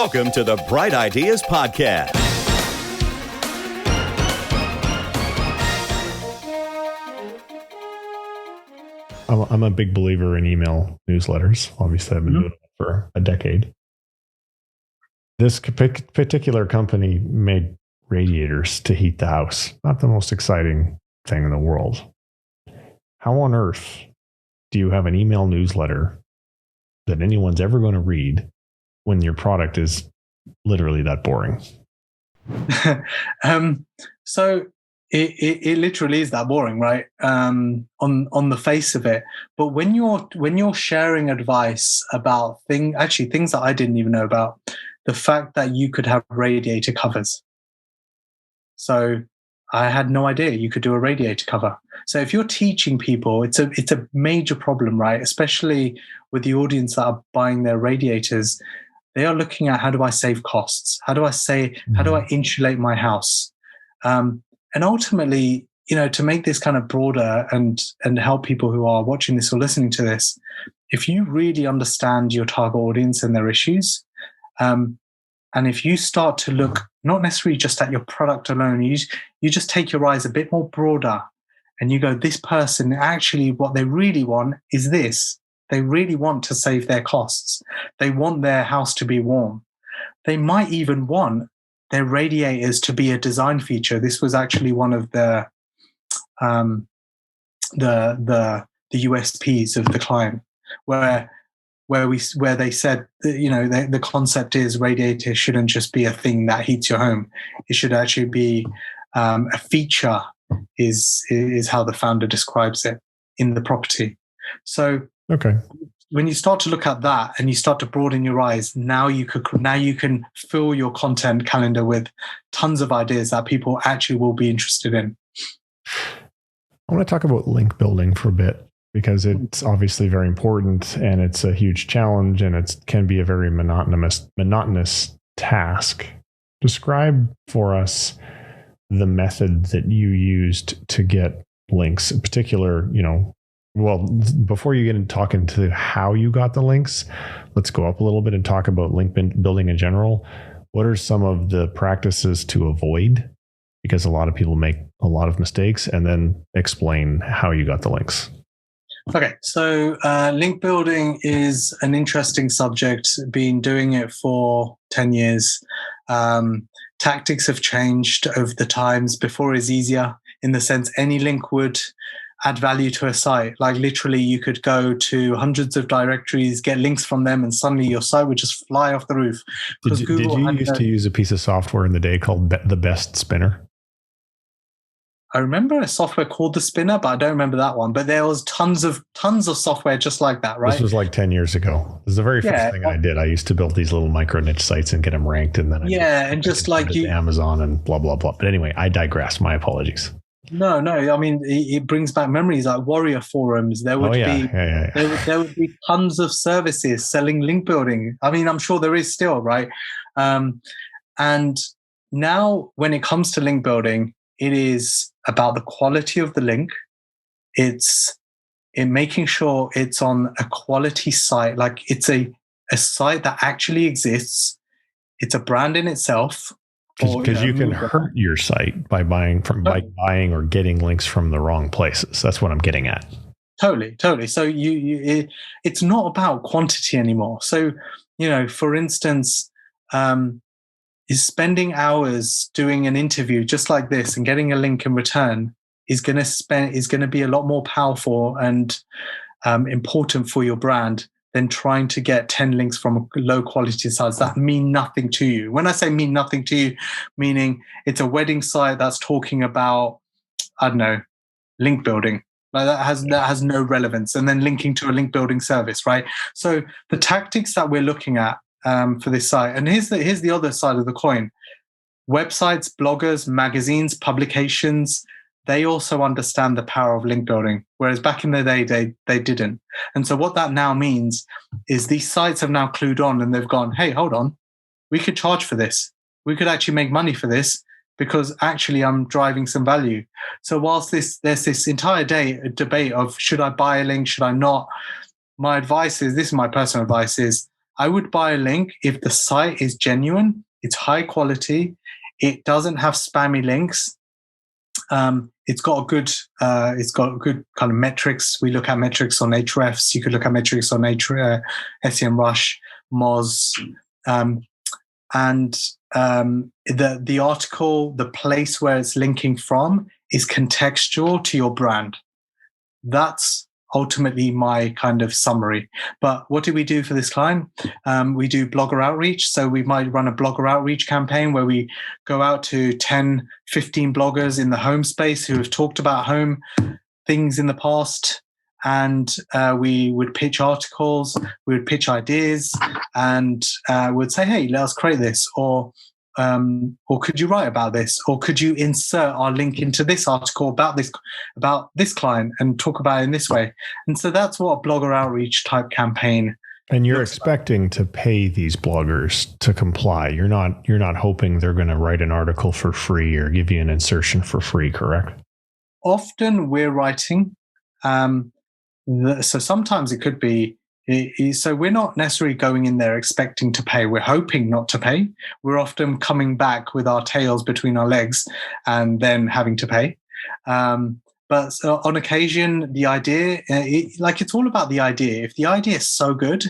Welcome to the Bright Ideas Podcast. I'm a big believer in email newsletters. Obviously, I've been doing it for a decade. This particular company made radiators to heat the house. Not the most exciting thing in the world. How on earth do you have an email newsletter that anyone's ever going to read when your product is literally that boring? So it literally is that boring, right? On the face of it. But when you're sharing advice about things that I didn't even know about, the fact that you could have radiator covers. So I had no idea you could do a radiator cover. So if you're teaching people, it's a major problem, right? Especially with the audience that are buying their radiators. They are looking at, how do I save costs? How do I insulate my house? And ultimately, to make this kind of broader and help people who are watching this or listening to this, if you really understand your target audience and their issues, and if you start to look not necessarily just at your product alone, you just take your eyes a bit more broader and you go, this person, actually what they really want is this. They really want to save their costs. They want their house to be warm. They might even want their radiators to be a design feature. This was actually one of the USPs of the client, where they said that, the concept is radiator shouldn't just be a thing that heats your home. It should actually be a feature. Is how the founder describes it in the property. So okay, when you start to look at that and you start to broaden your eyes, now you can fill your content calendar with tons of ideas that people actually will be interested in. I want to talk about link building for a bit, because it's obviously very important and it's a huge challenge and it can be a very monotonous task. Describe for us the method that you used to get links, in particular, well, before you get into talking to how you got the links, let's go up a little bit and talk about link building in general. What are some of the practices to avoid? Because a lot of people make a lot of mistakes, and then explain how you got the links. Okay, so link building is an interesting subject. Been doing it for 10 years. Tactics have changed over the times. Before is easier in the sense any link would add value to a site. Like literally you could go to hundreds of directories, get links from them, and suddenly your site would just fly off the roof. Did you used to use a piece of software in the day called the Best Spinner? I remember a software called The Spinner, but I don't remember that one. But there was tons of software just like that, right? This was like 10 years ago. This is the very first thing I did. I used to build these little micro niche sites and get them ranked, and then Amazon and blah blah blah. But anyway, I digress. My apologies. No. I mean, it brings back memories like Warrior forums. There would there would be tons of services selling link building. I mean, I'm sure there is still, right? And now when it comes to link building, it is about the quality of the link. It's in making sure it's on a quality site, like it's a site that actually exists. It's a brand in itself. Because you can hurt your site by buying or getting links from the wrong places. That's what I'm getting at. Totally. So it's not about quantity anymore. So, for instance, is spending hours doing an interview just like this and getting a link in return is going to be a lot more powerful and important for your brand than trying to get 10 links from low quality sites that mean nothing to you. When I say mean nothing to you, meaning it's a wedding site that's talking about, I don't know, link building. Like that has no relevance, and then linking to a link building service, right? So the tactics that we're looking at for this site, and here's the other side of the coin. Websites, bloggers, magazines, publications, they also understand the power of link building, whereas back in the day, they didn't. And so what that now means is these sites have now clued on and they've gone, hey, hold on, we could charge for this. We could actually make money for this because actually I'm driving some value. So whilst there's this entire debate of should I buy a link, should I not? My advice is, this is my personal advice, is I would buy a link if the site is genuine, it's high quality, it doesn't have spammy links. It's got a good kind of metrics. We look at metrics on Ahrefs. You could look at metrics on SEMrush, Moz, and the article, the place where it's linking from is contextual to your brand. That's ultimately my kind of summary. But what do we do for this client? We do blogger outreach. So we might run a blogger outreach campaign where we go out to 10, 15 bloggers in the home space who have talked about home things in the past. And we would pitch articles, we would pitch ideas, and would say, hey, let us create this. Or could you write about this? Or could you insert our link into this article about this client and talk about it in this way? And so that's what a blogger outreach type campaign. And you're expecting to pay these bloggers to comply. You're not hoping they're going to write an article for free or give you an insertion for free, correct? Often we're writing. So sometimes it could be. So we're not necessarily going in there expecting to pay. We're hoping not to pay. We're often coming back with our tails between our legs and then having to pay. But on occasion, the idea, it's all about the idea. If the idea is so good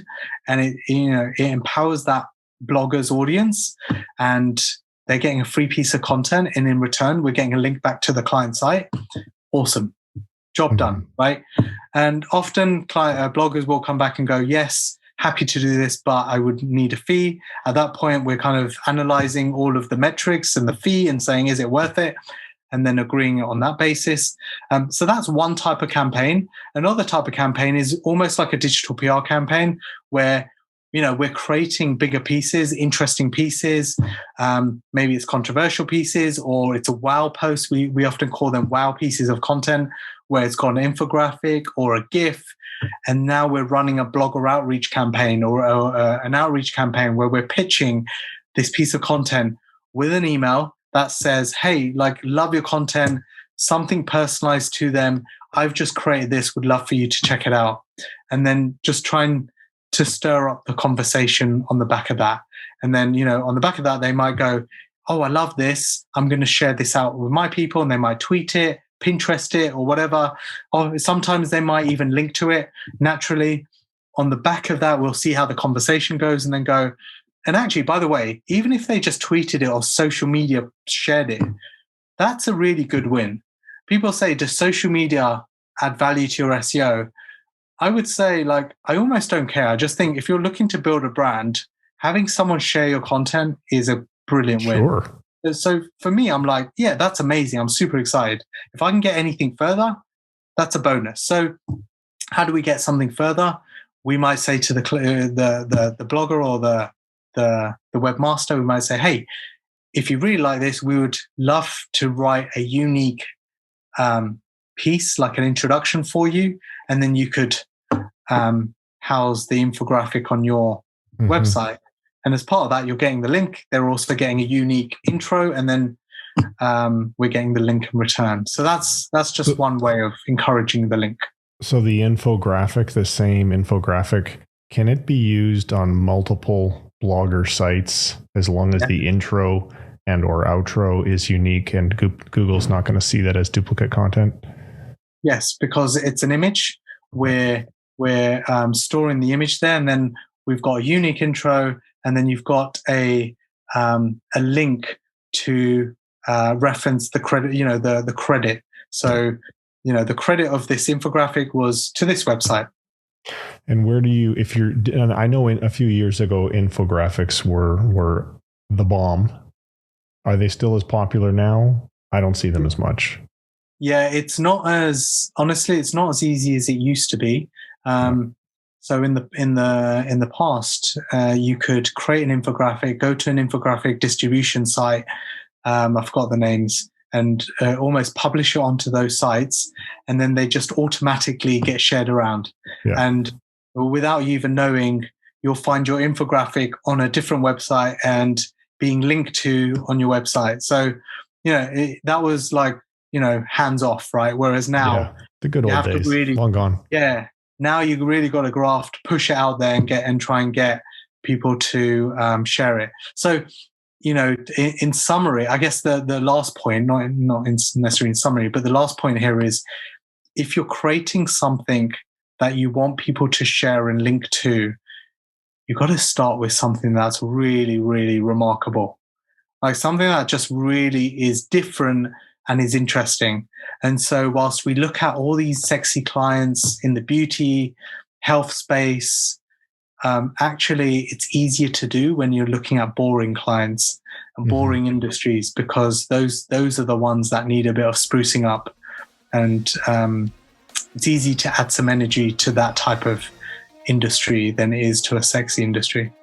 and it empowers that blogger's audience and they're getting a free piece of content, and in return, we're getting a link back to the client site, awesome. Job done, right? And often bloggers will come back and go, yes, happy to do this, but I would need a fee. At that point, we're kind of analyzing all of the metrics and the fee and saying, is it worth it? And then agreeing on that basis. So that's one type of campaign. Another type of campaign is almost like a digital PR campaign where we're creating bigger pieces, interesting pieces. Maybe it's controversial pieces, or it's a wow post. We often call them wow pieces of content, where it's got an infographic or a GIF. And now we're running a blogger outreach campaign or an outreach campaign where we're pitching this piece of content with an email that says, hey, love your content, something personalized to them. I've just created this, would love for you to check it out. And then just trying to stir up the conversation on the back of that. And then, on the back of that, they might go, oh, I love this. I'm going to share this out with my people. And they might tweet it, Pinterest it, or whatever. Or sometimes they might even link to it naturally. On the back of that, we'll see how the conversation goes and then go. And actually, by the way, even if they just tweeted it or social media shared it, that's a really good win. People say, does social media add value to your SEO? I would say, I almost don't care. I just think if you're looking to build a brand, having someone share your content is a brilliant win. Sure. So for me, I'm like, yeah, that's amazing. I'm super excited. If I can get anything further, that's a bonus. So how do we get something further? We might say to the blogger or the webmaster, we might say, hey, if you really like this, we would love to write a unique piece, like an introduction for you. And then you could house the infographic on your website. And as part of that, you're getting the link. They're also getting a unique intro, and then we're getting the link in return. So that's just one way of encouraging the link. So the infographic, the same infographic, can it be used on multiple blogger sites as long as the intro and or outro is unique and Google's not going to see that as duplicate content? Yes, because it's an image. We're storing the image there, and then we've got a unique intro, and then you've got a link to reference the credit. The credit. So the credit of this infographic was to this website. And where do you, and I know a few years ago, infographics were the bomb. Are they still as popular now? I don't see them as much. Yeah, it's not as easy as it used to be. So in the past, you could create an infographic, go to an infographic distribution site. I forgot the names, and almost publish it onto those sites, and then they just automatically get shared around. Yeah. And without you even knowing, you'll find your infographic on a different website and being linked to on your website. So, that was hands off, right? Whereas now, the good old days, long gone. Yeah. Now you really got to graft, push it out there and try and get people to share it. So, in summary, I guess the last point, not necessarily in summary, but the last point here is, if you're creating something that you want people to share and link to, you've got to start with something that's really, really remarkable. Like something that just really is different and is interesting. And so whilst we look at all these sexy clients in the beauty, health space, actually it's easier to do when you're looking at boring clients and boring industries, because those are the ones that need a bit of sprucing up. And it's easy to add some energy to that type of industry than it is to a sexy industry.